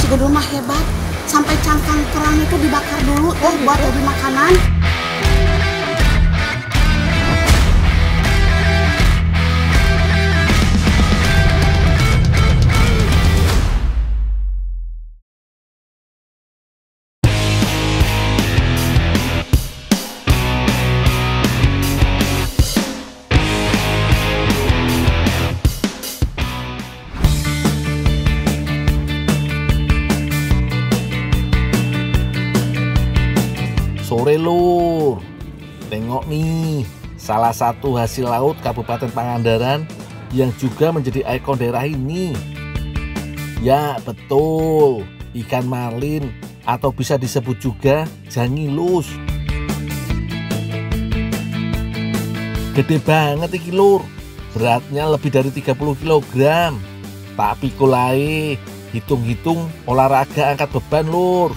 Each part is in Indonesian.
si Gundul mah hebat. Sampai cangkang kerang itu dibakar dulu buat jadi makanan. Sore lur, tengok nih salah satu hasil laut Kabupaten Pangandaran yang juga menjadi ikon daerah ini. Ya betul, ikan marlin atau bisa disebut juga jangilus. Gede banget iki lur, beratnya lebih dari 30 kg. Tak pikul ae, hitung-hitung olahraga angkat beban lur.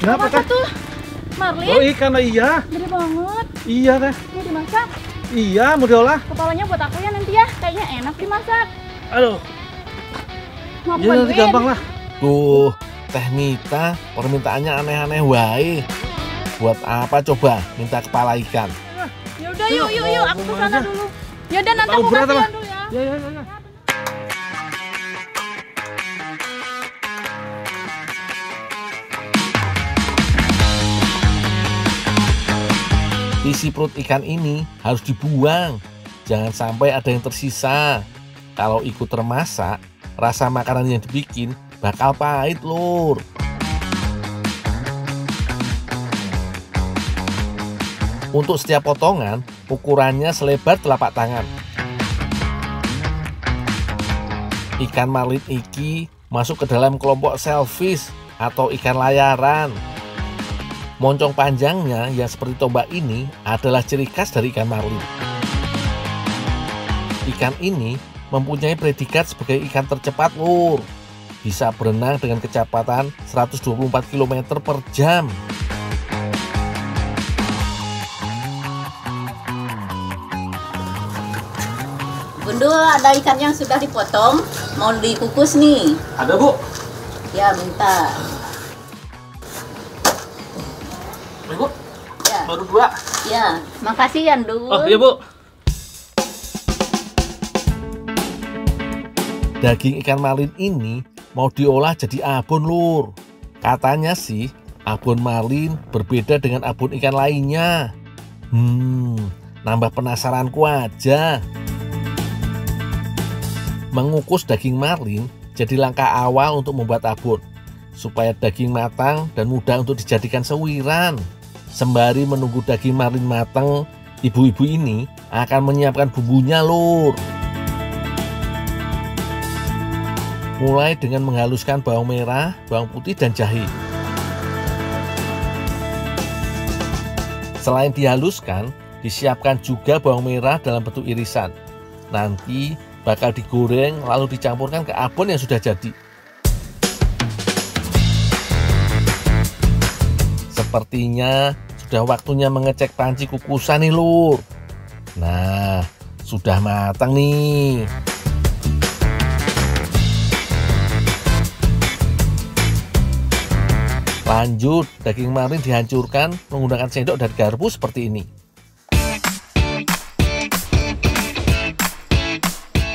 Kenapa apa tuh? Marlin? Oh ikan iya. Gede banget. Iya teh. Mau dimasak? Iya mau diolah. Kepalanya buat aku ya nanti ya. Kayaknya enak dimasak. Aduh. Mau aku Ya nanti bantuin? gampang lah. Tuh, Teh Mita permintaannya aneh-aneh wae. Buat apa coba minta kepala ikan? Ya udah yuk. Aku ke sana aja. dulu. Ya udah nanti Tahu aku berat kasihan apa? dulu ya. Ya. Isi perut ikan ini harus dibuang. Jangan sampai ada yang tersisa. Kalau ikut termasak, rasa makanan yang dibikin bakal pahit lur. Untuk setiap potongan, ukurannya selebar telapak tangan. Ikan marlin iki masuk ke dalam kelompok shellfish atau ikan layaran. Moncong panjangnya yang seperti tombak ini adalah ciri khas dari ikan marlin. Ikan ini mempunyai predikat sebagai ikan tercepat lur. Bisa berenang dengan kecepatan 124 km per jam. Gundul, ada ikan yang sudah dipotong, mau dikukus nih. Ada bu. Ya, bentar. Bu. Ya, Baru 2. ya. Makasih ya, Ndul. Oh iya bu. Daging ikan marlin ini mau diolah jadi abon lur. Katanya sih abon marlin berbeda dengan abon ikan lainnya. Nambah penasaranku aja. Mengukus daging marlin jadi langkah awal untuk membuat abon, supaya daging matang dan mudah untuk dijadikan sewiran. Sembari menunggu daging marlin matang, ibu-ibu ini akan menyiapkan bumbunya lur. Mulai dengan menghaluskan bawang merah, bawang putih, dan jahe. Selain dihaluskan, disiapkan juga bawang merah dalam bentuk irisan. Nanti bakal digoreng lalu dicampurkan ke abon yang sudah jadi. Sepertinya sudah waktunya mengecek panci kukusan nih lur. Nah, sudah matang nih. Lanjut, daging marlin dihancurkan menggunakan sendok dan garpu seperti ini.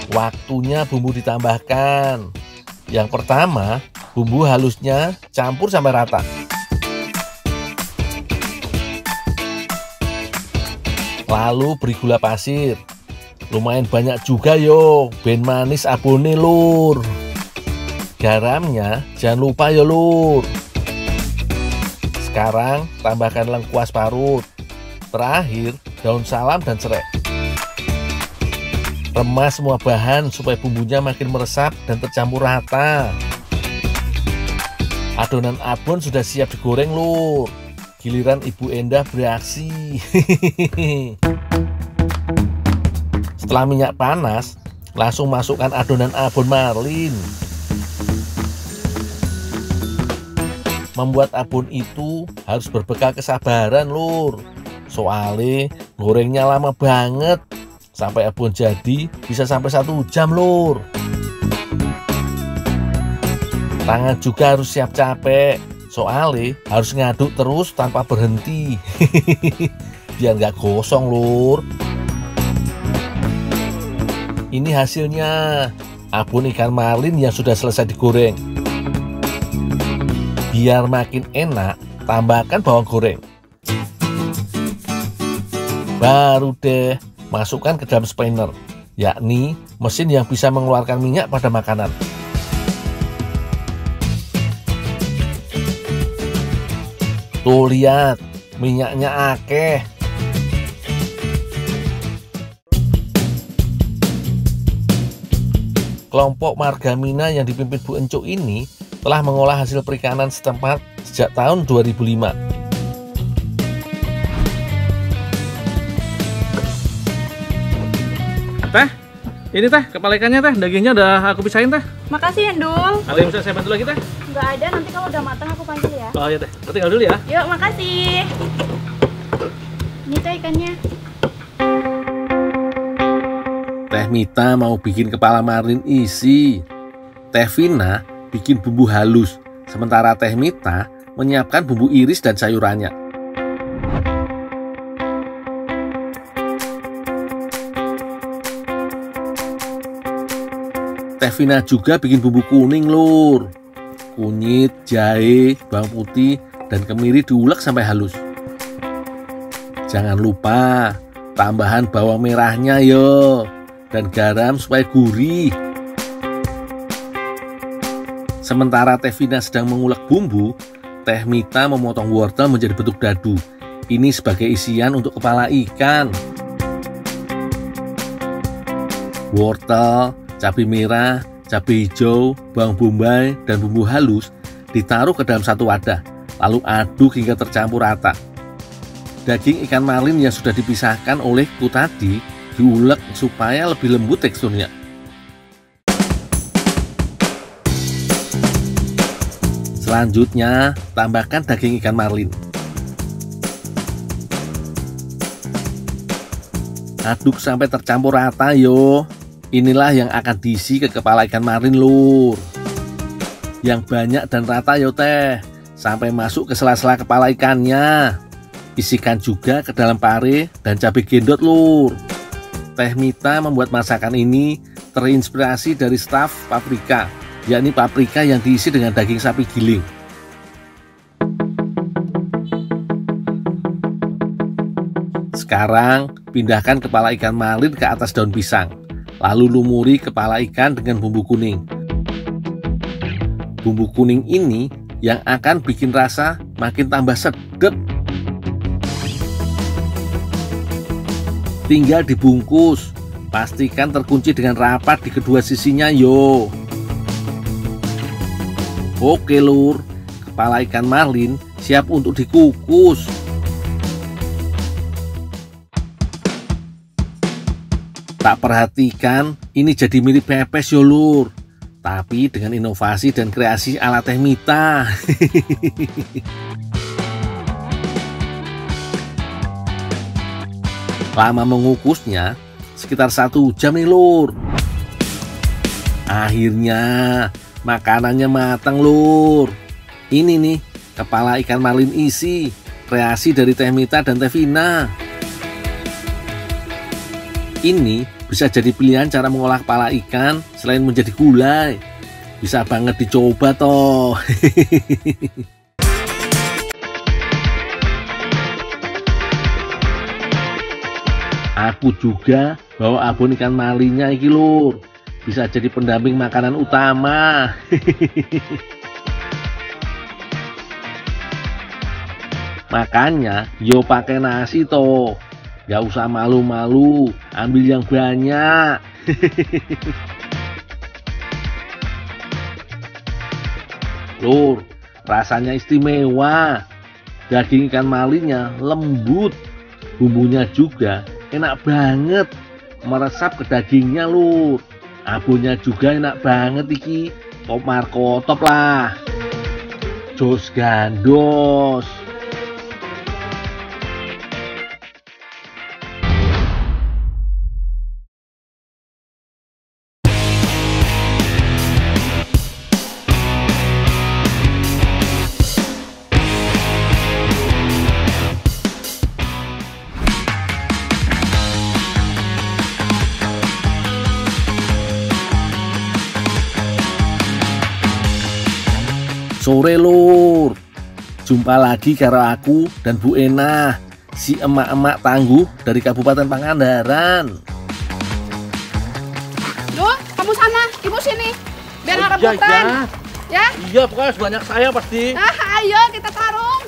Waktunya bumbu ditambahkan. Yang pertama, bumbu halusnya campur sampai rata. Lalu beri gula pasir. Lumayan banyak juga yo, ben manis abone lur. Garamnya jangan lupa ya lur. Sekarang tambahkan lengkuas parut. Terakhir daun salam dan serai. Remas semua bahan supaya bumbunya makin meresap dan tercampur rata. Adonan abon sudah siap digoreng lur. Giliran Ibu Endah beraksi. Setelah minyak panas, langsung masukkan adonan abon marlin. Membuat abon itu harus berbekal kesabaran lur. Soalnya gorengnya lama banget. Sampai abon jadi bisa sampai 1 jam lur. Tangan juga harus siap capek. Soalnya harus ngaduk terus tanpa berhenti. Biar nggak gosong lur. Ini hasilnya. Abon ikan marlin yang sudah selesai digoreng. Biar makin enak, tambahkan bawang goreng. Baru deh masukkan ke dalam spinner, yakni mesin yang bisa mengeluarkan minyak pada makanan. Tuh lihat, minyaknya akeh. Kelompok Margamina yang dipimpin Bu Encuk ini telah mengolah hasil perikanan setempat sejak tahun 2005. Teh, ini teh kepala ikannya teh, dagingnya udah aku pisahin teh. Makasih Endul. Ada yang bisa saya bantu lagi teh? Nggak ada, nanti kalau udah matang aku panggil ya. Oh iya teh, aku tinggal dulu ya. Yuk, makasih. Ini teh ikannya. Teh Mita mau bikin kepala marlin isi. Teh Vina bikin bumbu halus. Sementara Teh Mita menyiapkan bumbu iris dan sayurannya. Teh Vina juga bikin bumbu kuning lur. Kunyit, jahe, bawang putih, dan kemiri diulek sampai halus. Jangan lupa tambahan bawang merahnya yo. Dan garam supaya gurih. Sementara Teh Vina sedang mengulek bumbu, Teh Mita memotong wortel menjadi bentuk dadu. Ini sebagai isian untuk kepala ikan. Wortel, cabai merah, cabai hijau, bawang bombay, dan bumbu halus ditaruh ke dalam satu wadah, lalu aduk hingga tercampur rata. Daging ikan marlin yang sudah dipisahkan olehku tadi diulek supaya lebih lembut teksturnya. Selanjutnya, tambahkan daging ikan marlin. Aduk sampai tercampur rata yo. Inilah yang akan diisi ke kepala ikan marlin lur. Yang banyak dan rata yo teh, sampai masuk ke sela-sela kepala ikannya. Isikan juga ke dalam pare dan cabai gendot lur. Teh Mita membuat masakan ini terinspirasi dari staf paprika, yakni paprika yang diisi dengan daging sapi giling. Sekarang pindahkan kepala ikan marlin ke atas daun pisang, lalu lumuri kepala ikan dengan bumbu kuning. Bumbu kuning ini yang akan bikin rasa makin tambah sedap. Tinggal dibungkus, pastikan terkunci dengan rapat di kedua sisinya yo. Oke lur, kepala ikan marlin siap untuk dikukus. Tak perhatikan, ini jadi mirip pepes yo lur. Tapi dengan inovasi dan kreasi ala Teh Mita. Lama mengukusnya sekitar 1 jam nih lur. Akhirnya makanannya matang lur. Ini nih kepala ikan marlin isi, kreasi dari Teh Mita dan Teh Vina. Ini bisa jadi pilihan cara mengolah kepala ikan selain menjadi gulai. Bisa banget dicoba toh. Aku juga bawa abon ikan marlinnya iki lur. Bisa jadi pendamping makanan utama. Makanya yo pakai nasi toh. Gak usah malu-malu, ambil yang banyak. Lur, rasanya istimewa. Daging ikan marlinnya lembut. Bumbunya juga enak banget, meresap ke dagingnya lur. Abonnya juga enak banget iki, top marko top lah. Jos gandos. Sore lur, jumpa lagi karo aku dan Bu Enah, si emak-emak tangguh dari Kabupaten Pangandaran. Duh, kamu sana, ibu sini. Biar nggak Iya, rebutan. Ya? Iya, pokoknya sebanyak saya pasti. Ayo kita tarung.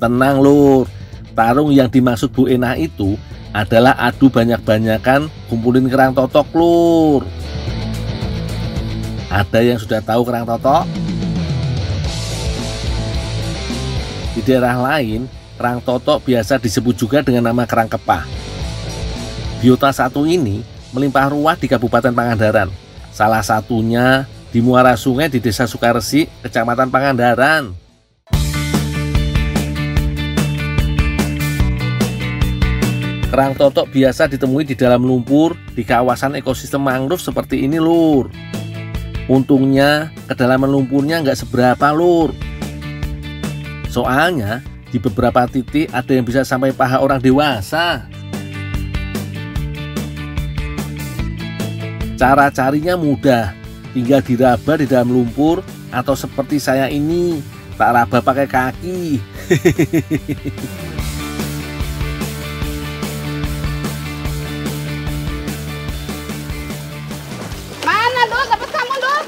Tenang lur, tarung yang dimaksud Bu Enah itu adalah adu banyak-banyakan kumpulin kerang totok lur. Ada yang sudah tahu kerang totok? Di daerah lain, kerang totok biasa disebut juga dengan nama kerang kepah. Biota satu ini melimpah ruah di Kabupaten Pangandaran. Salah satunya di muara sungai di Desa Sukaresi, Kecamatan Pangandaran. Kerang totok biasa ditemui di dalam lumpur di kawasan ekosistem mangrove seperti ini lur. Untungnya kedalaman lumpurnya nggak seberapa lur. Soalnya di beberapa titik ada yang bisa sampai paha orang dewasa. Cara carinya mudah, tinggal diraba di dalam lumpur atau seperti saya ini, tak raba pakai kaki. Mana Dul? Dapat kamu Dul?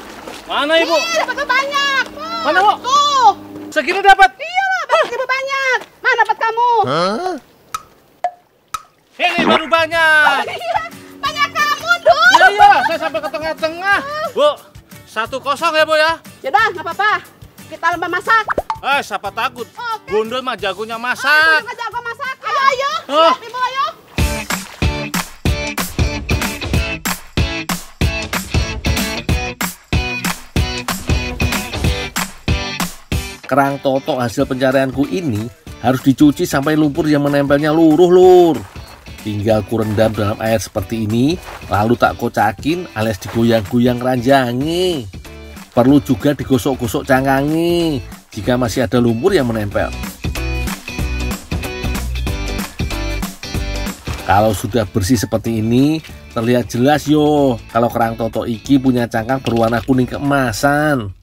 Mana ibu? Ih, dapat banyak. Mana bu? Tuh. Segini dapat? Iya lah, dapat banyak. Mana dapat kamu? Ini baru banyak. Iya, banyak kamu Dul. Iya, iya, saya sampai ke tengah-tengah. Bu, 1-0 ya bu ya? Yaudah, nggak apa-apa. Kita lomba masak. Siapa takut? Oke. Gundul mah jagonya Ayo, masak. jago masak. Ayo. Oh. Siap, Ibu, ayo. Kerang totok hasil pencarianku ini harus dicuci sampai lumpur yang menempelnya luruh lur. Tinggal kurendam dalam air seperti ini, lalu tak kocakin alias digoyang-goyang ranjangi. Perlu juga digosok-gosok cangkangi jika masih ada lumpur yang menempel. Kalau sudah bersih seperti ini, terlihat jelas yo kalau kerang totok iki punya cangkang berwarna kuning keemasan.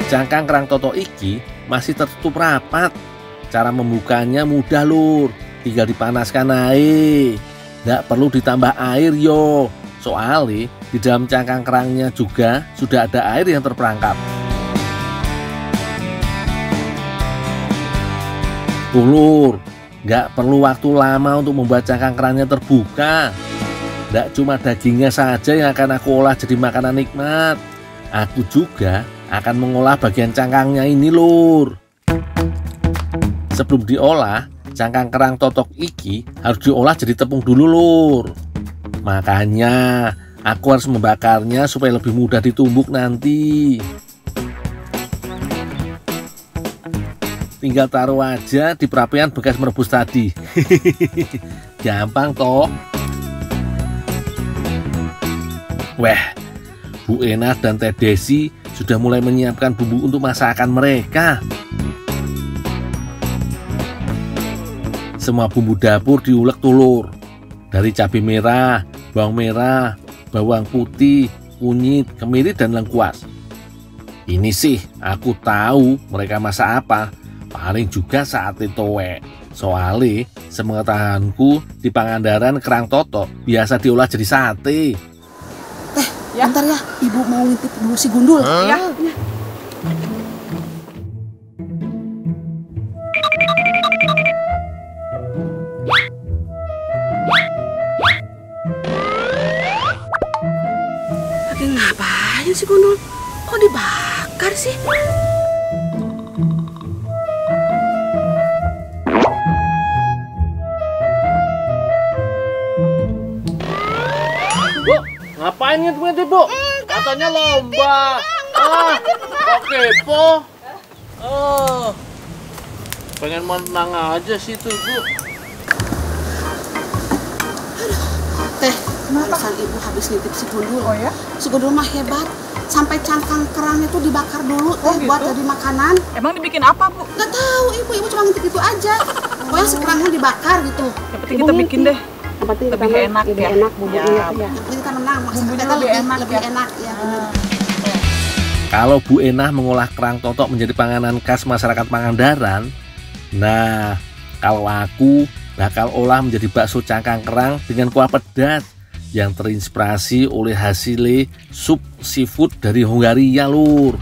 Cangkang kerang totok iki masih tertutup rapat. Cara membukanya mudah lur, tinggal dipanaskan air. Nggak perlu ditambah air yo, soalnya di dalam cangkang kerangnya juga sudah ada air yang terperangkap. Tuh lur, nggak perlu waktu lama untuk membuat cangkang kerangnya terbuka. Nggak cuma dagingnya saja yang akan aku olah jadi makanan nikmat, aku juga akan mengolah bagian cangkangnya ini lur. Sebelum diolah, cangkang kerang totok iki harus diolah jadi tepung dulu lur. Makanya aku harus membakarnya supaya lebih mudah ditumbuk nanti. Tinggal taruh aja di perapian bekas merebus tadi. Gampang toh. Wah, Bu Enah dan Teh Desi sudah mulai menyiapkan bumbu untuk masakan mereka. Semua bumbu dapur diulek tulur. Dari cabai merah, bawang merah, bawang putih, kunyit, kemiri, dan lengkuas. Ini sih aku tahu mereka masak apa. Paling juga sate towe. Soalnya sepengetahuanku di Pangandaran kerang totok biasa diolah jadi sate. Ya. Bentar ya, Ibu mau ngintip dulu si Gundul. Ya. si Gundul? Kok dibakar sih? Bu, ngapain ngintip Bu? Katanya lomba. Kok kepo? Pengen menang aja sih tuh Bu. Teh, barusan ibu habis nitip si Gundul. Oh ya? Si Gundul mah hebat. Sampai cangkang kerangnya tuh dibakar dulu teh buat jadi makanan. Emang dibikin apa, Bu? Gak tahu ibu cuma ngintip itu aja. Pokoknya si kerangnya dibakar gitu. Yang penting kita bikin deh. Lebih enak ya. Jadi kita menang, maksudnya kita lebih enak ya. Kalau Bu Enah mengolah kerang totok menjadi panganan khas masyarakat Pangandaran, nah kalau aku bakal olah menjadi bakso cangkang kerang dengan kuah pedas yang terinspirasi oleh hasil sup seafood dari Hongaria, Lur.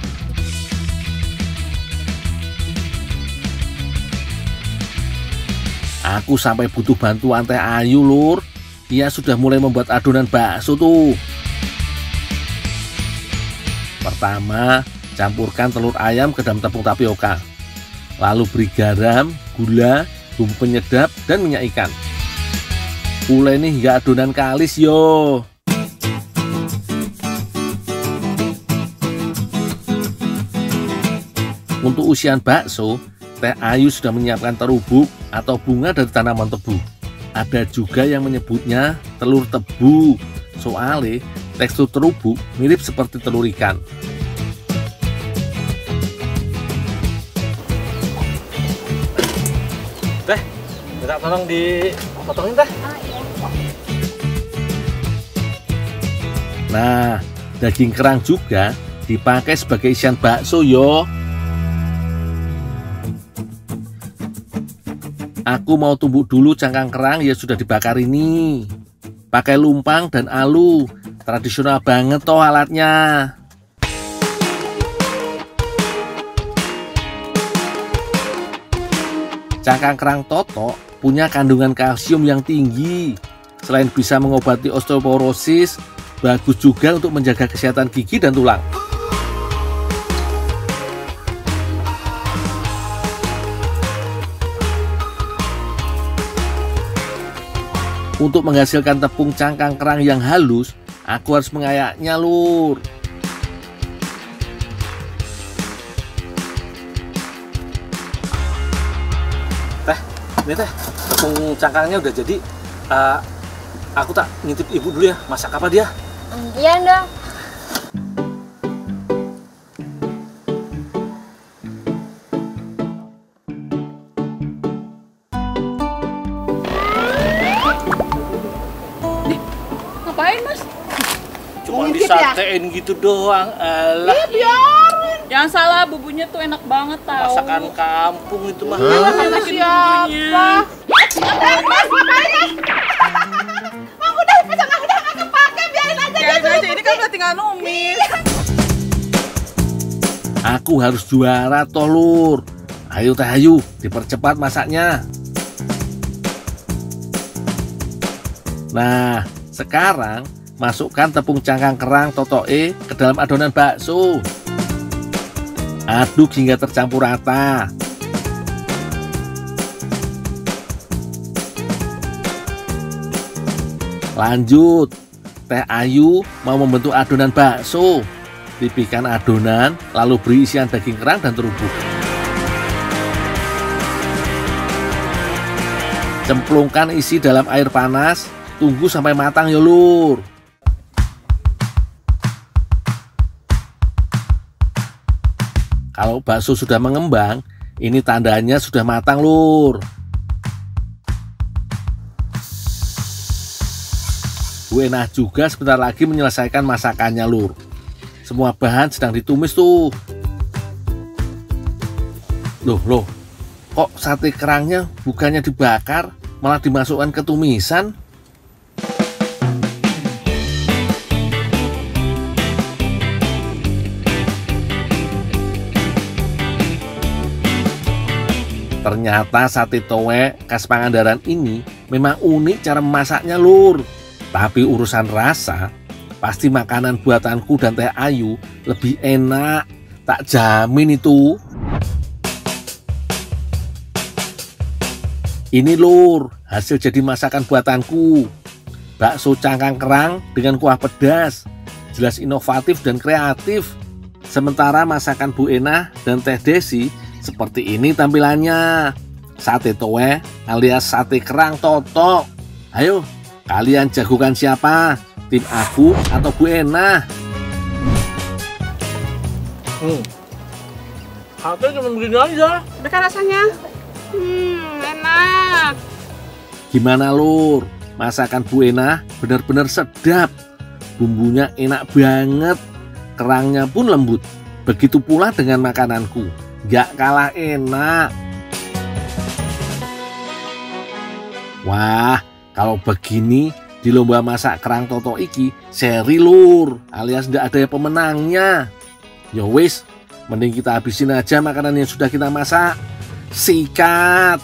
Aku sampai butuh bantuan Teh Ayu, Lur. Dia sudah mulai membuat adonan bakso tuh. Pertama, campurkan telur ayam ke dalam tepung tapioka. Lalu beri garam, gula, bumbu penyedap, dan minyak ikan. Uleni hingga adonan kalis yo. Untuk usian bakso, Teh Ayu sudah menyiapkan terubuk atau bunga dari tanaman tebu. Ada juga yang menyebutnya telur tebu. Soalnya tekstur terubuk mirip seperti telur ikan. Teh, minta tolong dipotongin Teh. Nah, daging kerang juga dipakai sebagai isian bakso yo. Aku mau tumbuk dulu cangkang kerang yang sudah dibakar ini. Pakai lumpang dan alu. Tradisional banget toh alatnya. Cangkang kerang totok punya kandungan kalsium yang tinggi. Selain bisa mengobati osteoporosis, bagus juga untuk menjaga kesehatan gigi dan tulang. Untuk menghasilkan tepung cangkang kerang yang halus, aku harus mengayaknya, Lur. Teh, ini Teh, tepung cangkangnya udah jadi. Aku tak ngintip ibu dulu ya, masak apa dia? Iya dong. Ngapain, Mas? Cuma disatein gitu doang, alah. Jangan salah, bumbunya tuh enak banget tau. Masakan kampung itu mah. Siapa? Biarin aja, ini kan udah tinggal numis. Aku harus juara toh, Lur. Ayo Teh Ayu, dipercepat masaknya. Nah, sekarang masukkan tepung cangkang kerang totoke ke dalam adonan bakso. Aduk hingga tercampur rata. Lanjut, Teh Ayu mau membentuk adonan bakso. Tipihkan adonan, lalu beri isian daging kerang dan terubuk. Cemplungkan isi dalam air panas, tunggu sampai matang ya, Lur. Kalau bakso sudah mengembang, ini tandanya sudah matang, Lur. Bu Enah juga sebentar lagi menyelesaikan masakannya, Lur. Semua bahan sedang ditumis tuh. Loh, kok sate kerangnya bukannya dibakar, malah dimasukkan ke tumisan? Ternyata sate towe khas Pangandaran ini memang unik cara memasaknya, Lur. Tapi urusan rasa, Pasti makanan buatanku dan Teh Ayu lebih enak, tak jamin itu. Ini Lur, hasil jadi masakan buatanku. Bakso cangkang kerang dengan kuah pedas. Jelas inovatif dan kreatif. Sementara masakan Bu Enah dan Teh Desi seperti ini tampilannya. Sate towe alias sate kerang totok. Ayo, kalian jagokan siapa? Tim aku atau Bu Enah? Sate cuma begini aja. Udah kan rasanya? Enak. Gimana Lur? Masakan Bu Enah benar-benar sedap. Bumbunya enak banget. Kerangnya pun lembut. Begitu pula dengan makananku. Gak kalah enak. Wah, kalau begini di lomba masak kerang toto iki seri Lur, alias ndak ada pemenangnya. Ya wis, mending kita habisin aja makanan yang sudah kita masak. Sikat.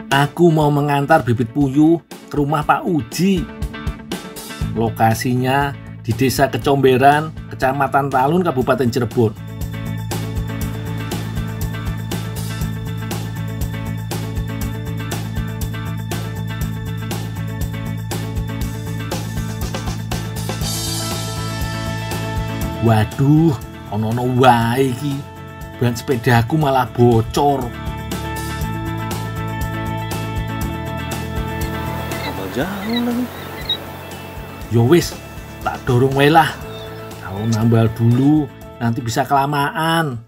Aku mau mengantar bibit puyuh ke rumah Pak Uji. Lokasinya di Desa Kecomberan, Kecamatan Talun, Kabupaten Cirebon. Waduh, ono wae iki. Ban sepedaku malah bocor. Jauh lagi. Yo wis, tak dorong wae lah. Kalau nambal dulu nanti bisa kelamaan.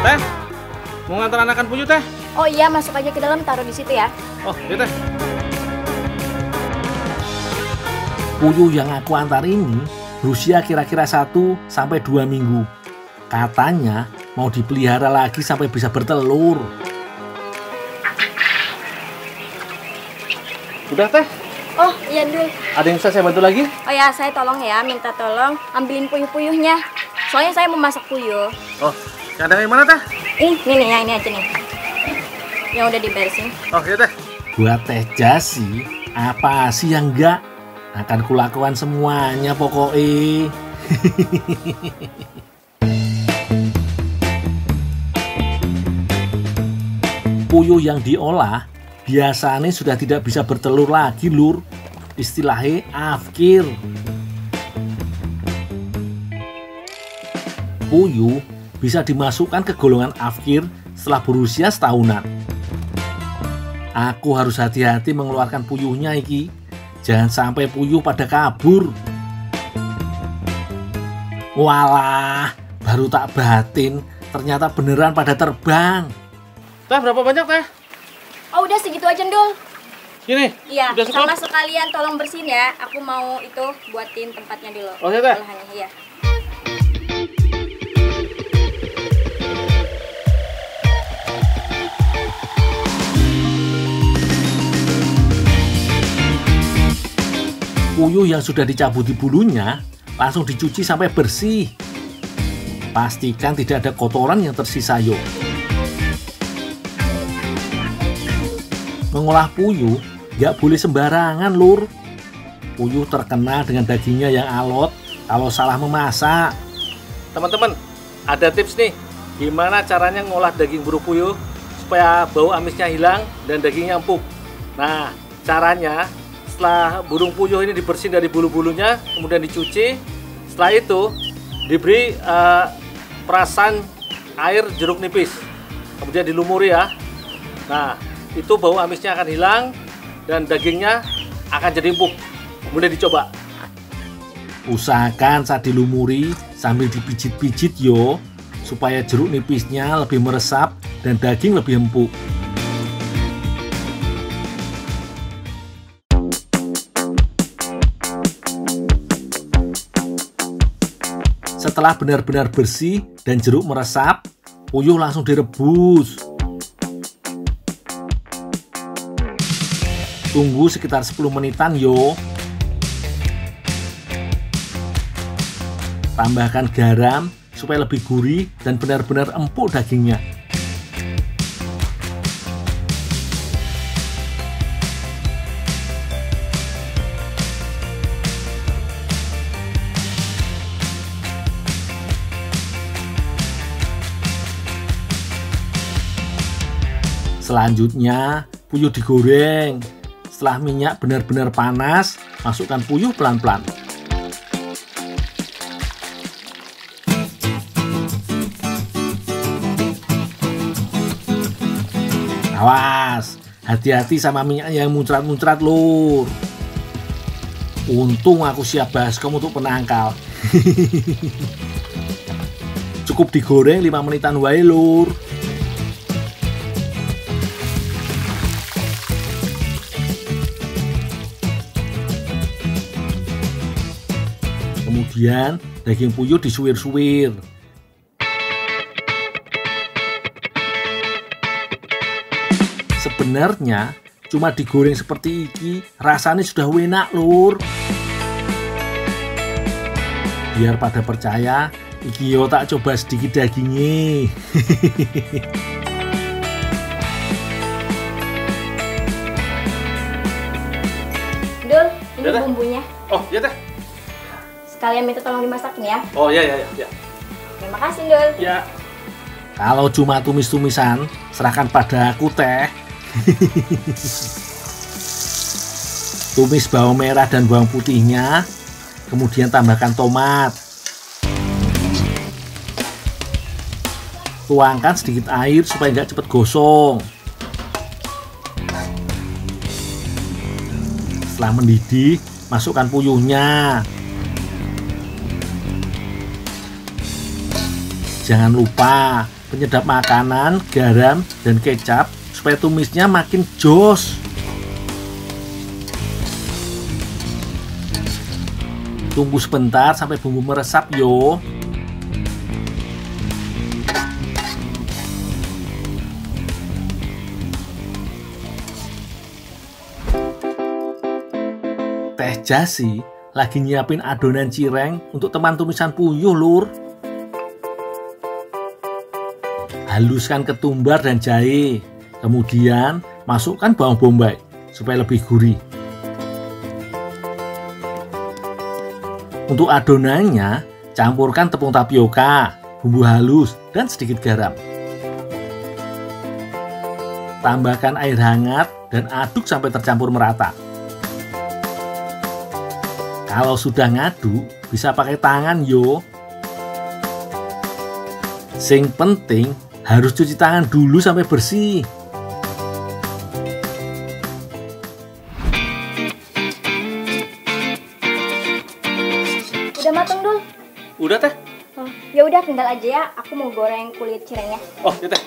Teh, mau ngantar anakan puyuh Teh? Oh iya, masuk aja ke dalam, taruh di situ ya. Oh, iya Teh. Puyuh yang aku antar ini berusia kira-kira 1-2 minggu. Katanya mau dipelihara lagi sampai bisa bertelur. Udah Teh, Oh iya Dul. ada yang bisa saya bantu lagi? Oh ya, saya tolong ya, minta tolong ambilin puyuh-puyuhnya. Soalnya saya mau masak puyuh. Oh, ada yang mana Teh? Ini nih, yang ini aja nih. Yang udah diberesin. Oh, iya Teh. Buat Teh Jasi, apa sih yang enggak? Akan kulakukan semuanya pokoknya. Puyuh yang diolah biasanya sudah tidak bisa bertelur lagi Lur. Istilahnya afkir. Puyuh bisa dimasukkan ke golongan afkir setelah berusia setahunan. Aku harus hati-hati mengeluarkan puyuhnya iki. Jangan sampai puyuh pada kabur. Walah, baru tak batin, ternyata beneran pada terbang. Teh, berapa banyak Teh? Oh udah segitu aja Dul. Gini? Iya, Udah cukup? sama sekalian tolong bersihin ya. Aku mau itu buatin tempatnya dulu. Oh, iya, Teh. Olahannya, iya. Puyuh yang sudah dicabuti bulunya langsung dicuci sampai bersih. Pastikan tidak ada kotoran yang tersisa yo. Mengolah puyuh nggak boleh sembarangan Lur. Puyuh terkenal dengan dagingnya yang alot kalau salah memasak. Teman-teman, ada tips nih. Gimana caranya ngolah daging burung puyuh supaya bau amisnya hilang dan dagingnya empuk. Nah, caranya setelah burung puyuh ini dibersihin dari bulu-bulunya, kemudian dicuci. Setelah itu diberi perasan air jeruk nipis, kemudian dilumuri ya. Nah, itu bau amisnya akan hilang dan dagingnya akan jadi empuk. Kemudian dicoba. Usahakan saat dilumuri sambil dipijit-pijit yo, supaya jeruk nipisnya lebih meresap dan daging lebih empuk. Setelah benar-benar bersih dan jeruk meresap, puyuh langsung direbus. Tunggu sekitar 10 menitan yo. Tambahkan garam supaya lebih gurih dan benar-benar empuk dagingnya. Selanjutnya, puyuh digoreng. Setelah minyak benar-benar panas, masukkan puyuh pelan-pelan. Awas, hati-hati sama minyak yang muncrat-muncrat lur. Untung aku siap baskom untuk penangkal. Cukup digoreng 5 menitan wae lur. Kemudian daging puyuh disuwir-suwir. Sebenarnya cuma digoreng seperti ini rasanya sudah enak lur. Biar pada percaya, iki yo tak coba sedikit dagingnya. Dul, ini bumbunya. Oh, iya teh. Sekalian minta tolong dimasakin ya. Oh, iya. Terima kasih, Dul. Ya. Kalau cuma tumis-tumisan, serahkan pada aku teh. Tumis bawang merah dan bawang putihnya, kemudian tambahkan tomat. Tuangkan sedikit air supaya nggak cepat gosong. Setelah mendidih, masukkan puyuhnya. Jangan lupa penyedap makanan, garam, dan kecap supaya tumisnya makin jos. Tunggu sebentar sampai bumbu meresap yo. Teh Jasi lagi nyiapin adonan cireng untuk teman tumisan puyuh lur. Haluskan ketumbar dan jahe, kemudian masukkan bawang bombay supaya lebih gurih. Untuk adonannya, campurkan tepung tapioka, bumbu halus, dan sedikit garam. Tambahkan air hangat dan aduk sampai tercampur merata. Kalau sudah ngaduk, bisa pakai tangan yo. Sing penting, harus cuci tangan dulu sampai bersih. Udah matang, Dul? Udah teh. Oh, ya udah tinggal aja ya. Aku mau goreng kulit cirengnya. Oh, iya teh.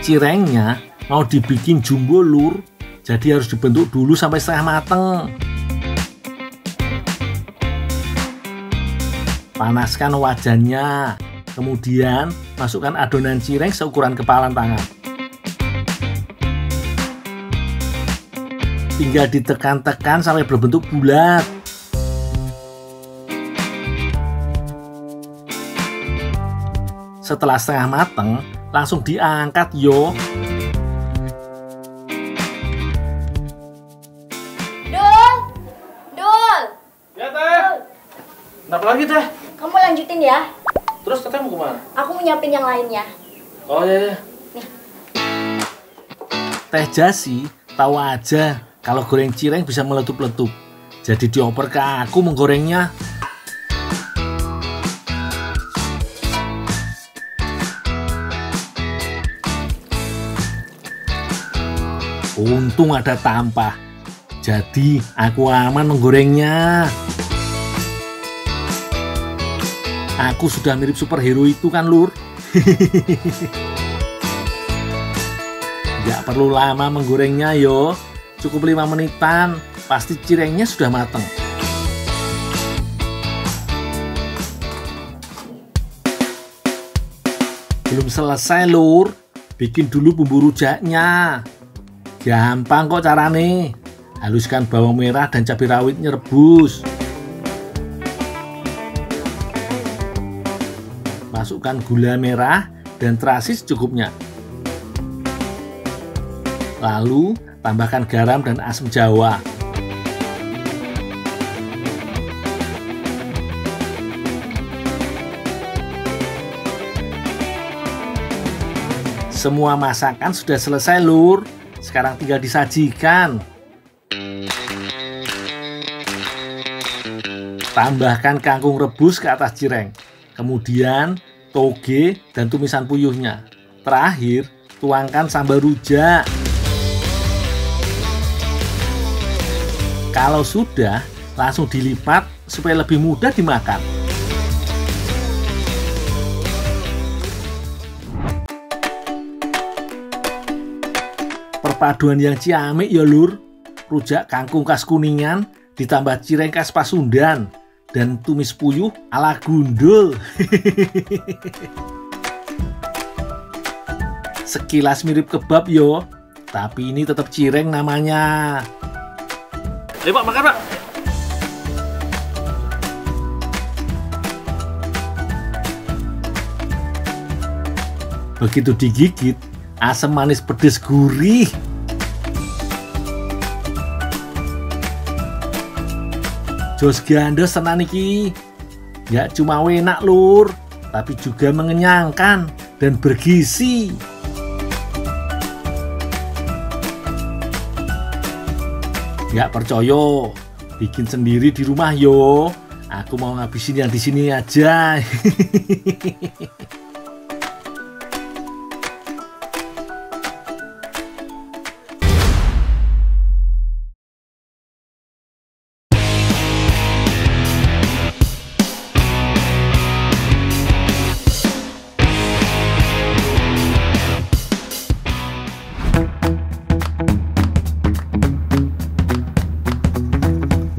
Cirengnya mau dibikin jumbo lur, jadi harus dibentuk dulu sampai setengah mateng. Panaskan wajannya, kemudian masukkan adonan cireng seukuran kepalan tangan. Tinggal ditekan-tekan sampai berbentuk bulat. Setelah setengah mateng, langsung diangkat yo. Dul! Ya teh. Kenapa lagi teh? Kamu lanjutin ya. Terus teteh mau kemana? Aku mau nyiapin yang lainnya. Oh iya. Teh Jasi tahu aja kalau goreng cireng bisa meletup-letup. Jadi dioper ke aku menggorengnya. Untung ada tampah. Jadi aku aman menggorengnya. Aku sudah mirip superhero itu kan, Lur. Nggak perlu lama menggorengnya yo. Cukup 5 menitan, pasti cirengnya sudah matang. Belum selesai, Lur. Bikin dulu bumbu rujaknya. Gampang kok carane. Haluskan bawang merah dan cabai rawitnya rebus. Masukkan gula merah dan terasi secukupnya. Lalu tambahkan garam dan asam jawa. Semua masakan sudah selesai, Lur. Sekarang tinggal disajikan. Tambahkan kangkung rebus ke atas cireng. Kemudian toge dan tumisan puyuhnya. Terakhir, tuangkan sambal rujak. Kalau sudah, langsung dilipat supaya lebih mudah dimakan. Perpaduan yang ciamik ya, Lur. Rujak kangkung khas Kuningan ditambah cireng khas Pasundan dan tumis puyuh ala gundul. Sekilas mirip kebab yo, tapi ini tetap cireng namanya. Ayo Pak, makan Pak. Begitu digigit, asam manis pedes gurih. Jos gandos tenan iki. Nggak cuma enak, Lur, tapi juga mengenyangkan dan bergizi. Nggak percaya, bikin sendiri di rumah yo. Aku mau ngabisin yang di sini aja.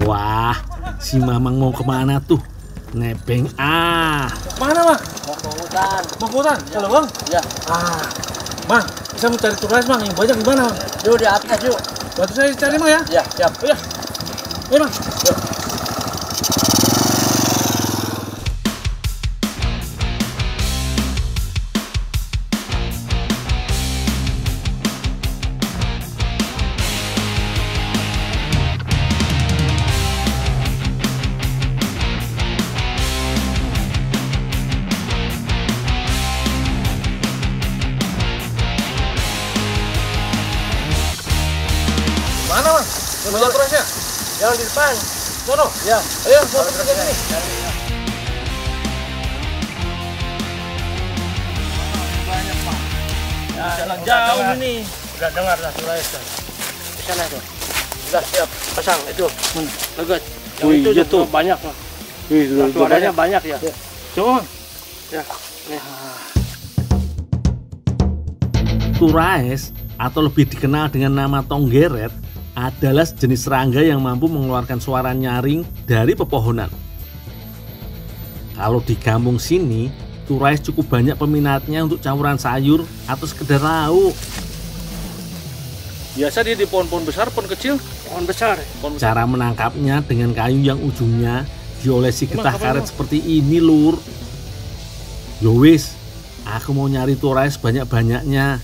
Wah, si Mamang mau kemana tuh? Nebeng ah. Mana, Bang? Mau ke hutan. Mau ke hutan? Kalau Bang? Ya. Bang, bisa mencari tugas Bang, yang banyak gimana Bang? Yuk di atas yuk. Bantu saya cari Bang ya? Ya, siap. Iya. Ayo Bang. Yuk. Mana Bang? Banyak turasnya? Jangan di depan. Sono? Ya. Ayo, foto ke sini. Banyak Pak. Ya, Jalan jauh ini. Udah dengar lah tulis. Di sana tuh. Sudah siap. Pasang itu. Bagus. Yang Wih, itu iya tuh tuh. banyak Pak. Wih, Suaranya banyak ya. Coba Bang. Ya. Nih. Turaes atau lebih dikenal dengan nama tonggeret adalah jenis serangga yang mampu mengeluarkan suara nyaring dari pepohonan. Kalau di kampung sini, turaes cukup banyak peminatnya untuk campuran sayur atau sekedar lauk. Biasa dia di pohon-pohon besar, pohon kecil. Pohon besar. Cara menangkapnya dengan kayu yang ujungnya diolesi getah karet seperti ini, Lur. Yowis, aku mau nyari turaes banyak-banyaknya.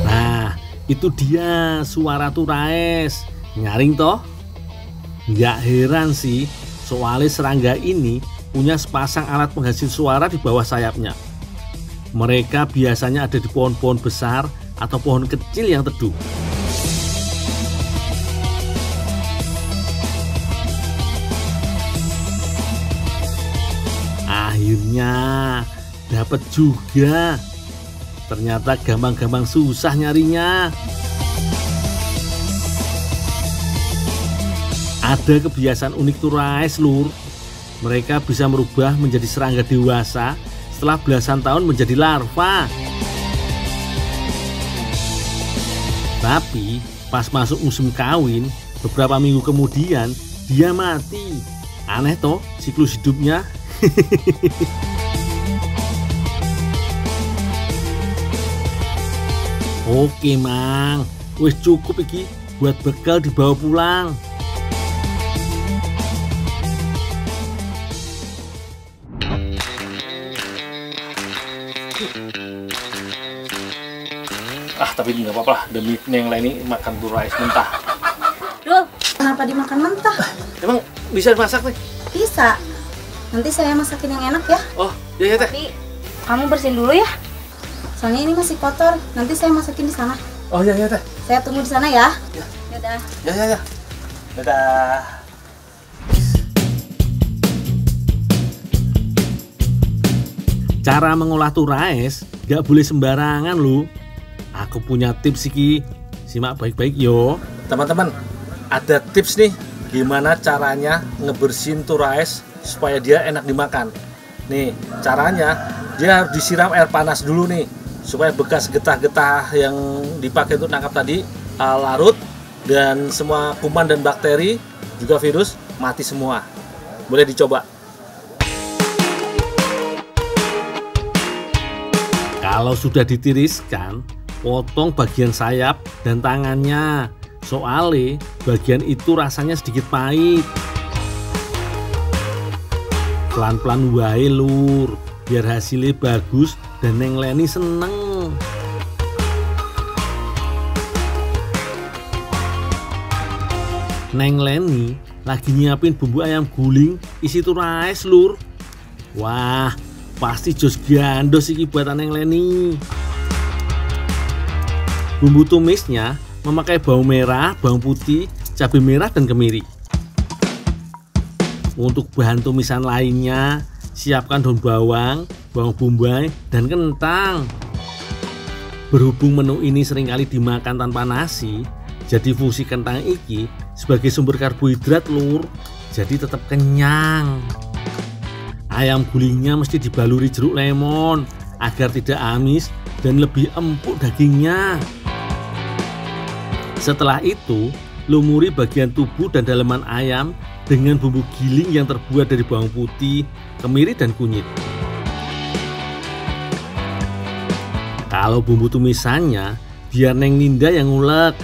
Nah, itu dia suara turaes. Nyaring toh? Nggak heran sih, soalnya serangga ini punya sepasang alat penghasil suara di bawah sayapnya. Mereka biasanya ada di pohon-pohon besar atau pohon kecil yang teduh. Akhirnya dapat juga. Ternyata gampang-gampang susah nyarinya. Ada kebiasaan unik turais, Lur. Mereka bisa merubah menjadi serangga dewasa setelah belasan tahun menjadi larva. Tapi pas masuk musim kawin, beberapa minggu kemudian dia mati. Aneh toh siklus hidupnya. Oke Mang, wis cukup iki buat bekal dibawa pulang. Tapi nggak apa-apa lah, demi Neng Leni makan turais mentah. Dul, kenapa dimakan mentah? Emang bisa dimasak nih? Bisa. Nanti saya masakin yang enak ya. Oh, iya teh. Tapi kamu bersihin dulu ya. Soalnya ini masih kotor. Nanti saya masakin di sana. Oh iya teh. Saya tunggu di sana ya. Ya. Dadah. Ya. Dadah. Cara mengolah turais gak boleh sembarangan loh. Aku punya tips iki, simak baik-baik yo. Teman-teman, ada tips nih gimana caranya ngebersihin turais supaya dia enak dimakan. Nih, caranya dia harus disiram air panas dulu nih supaya bekas getah-getah yang dipakai untuk nangkap tadi larut dan semua kuman dan bakteri juga virus mati semua. Boleh dicoba. Kalau sudah ditiriskan, potong bagian sayap dan tangannya. Soalnya bagian itu rasanya sedikit pahit. Pelan-pelan wae Lur, biar hasilnya bagus dan Neng Leni seneng. Neng Leni lagi nyiapin bumbu ayam guling isi turais Lur. Wah, pasti jos gandos iki buatan Neng Leni. Bumbu tumisnya memakai bawang merah, bawang putih, cabai merah, dan kemiri. Untuk bahan tumisan lainnya, siapkan daun bawang, bawang bombay, dan kentang. Berhubung menu ini seringkali dimakan tanpa nasi, jadi fungsi kentang iki sebagai sumber karbohidrat Lur, jadi tetap kenyang. Ayam gulingnya mesti dibaluri jeruk lemon agar tidak amis dan lebih empuk dagingnya. Setelah itu, lumuri bagian tubuh dan dalaman ayam dengan bumbu giling yang terbuat dari bawang putih, kemiri, dan kunyit. Kalau bumbu tumisannya, biar Neng Ninda yang ngulek.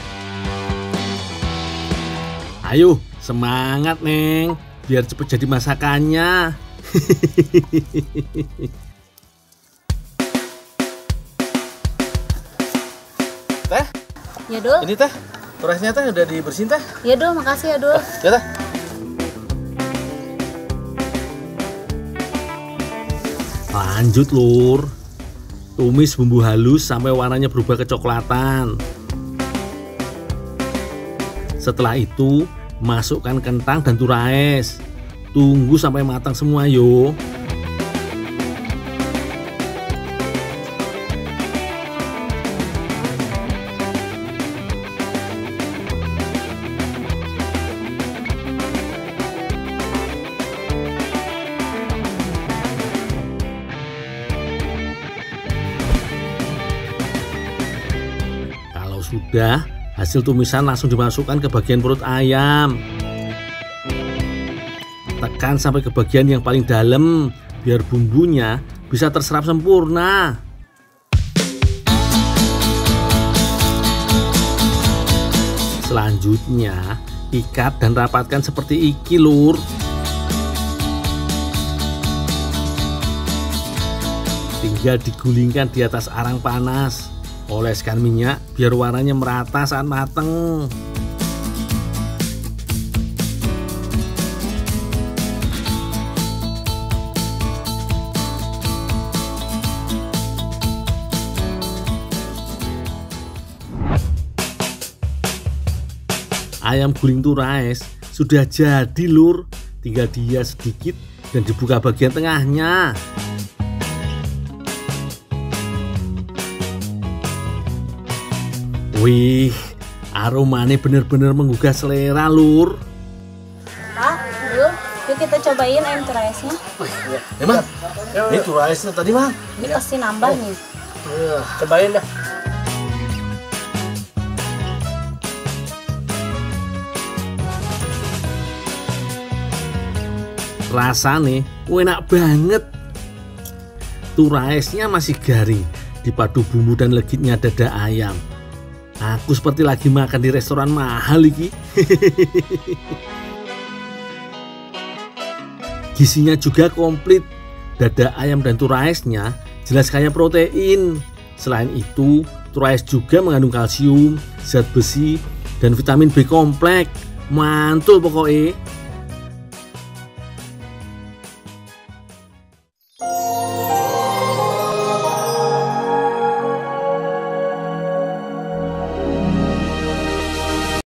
Ayo, semangat Neng, biar cepet jadi masakannya. Teh? Ya Dul. Ini teh, turaisnya teh udah dibersihin teh. Ya Dul, makasih ya Dul. Ya teh. Lanjut Lur, tumis bumbu halus sampai warnanya berubah kecoklatan. Setelah itu, masukkan kentang dan turais. Tunggu sampai matang semua yo. Kalau sudah, hasil tumisan langsung dimasukkan ke bagian perut ayam. Tekan sampai ke bagian yang paling dalam biar bumbunya bisa terserap sempurna. Selanjutnya, ikat dan rapatkan seperti iki Lur. Tinggal digulingkan di atas arang panas. Oleskan minyak biar warnanya merata saat mateng. Ayam guling turais sudah jadi Lur. tinggal dihias sedikit dan dibuka bagian tengahnya. Wih, aromanya bener-bener menggugah selera, Lur. Pak, Bu, yuk kita cobain ayam turaisnya. Emang? Ini turaisnya tadi, Mang. Ini pasti nambah nih. Cobain dah. Rasanya enak banget. Turaisnya masih garing, dipadu bumbu dan legitnya dada ayam. Aku seperti lagi makan di restoran mahal iki. Gizinya juga komplit. Dada ayam dan turaisnya jelas kaya protein. Selain itu, turais juga mengandung kalsium, zat besi, dan vitamin B kompleks. Mantul pokoknya.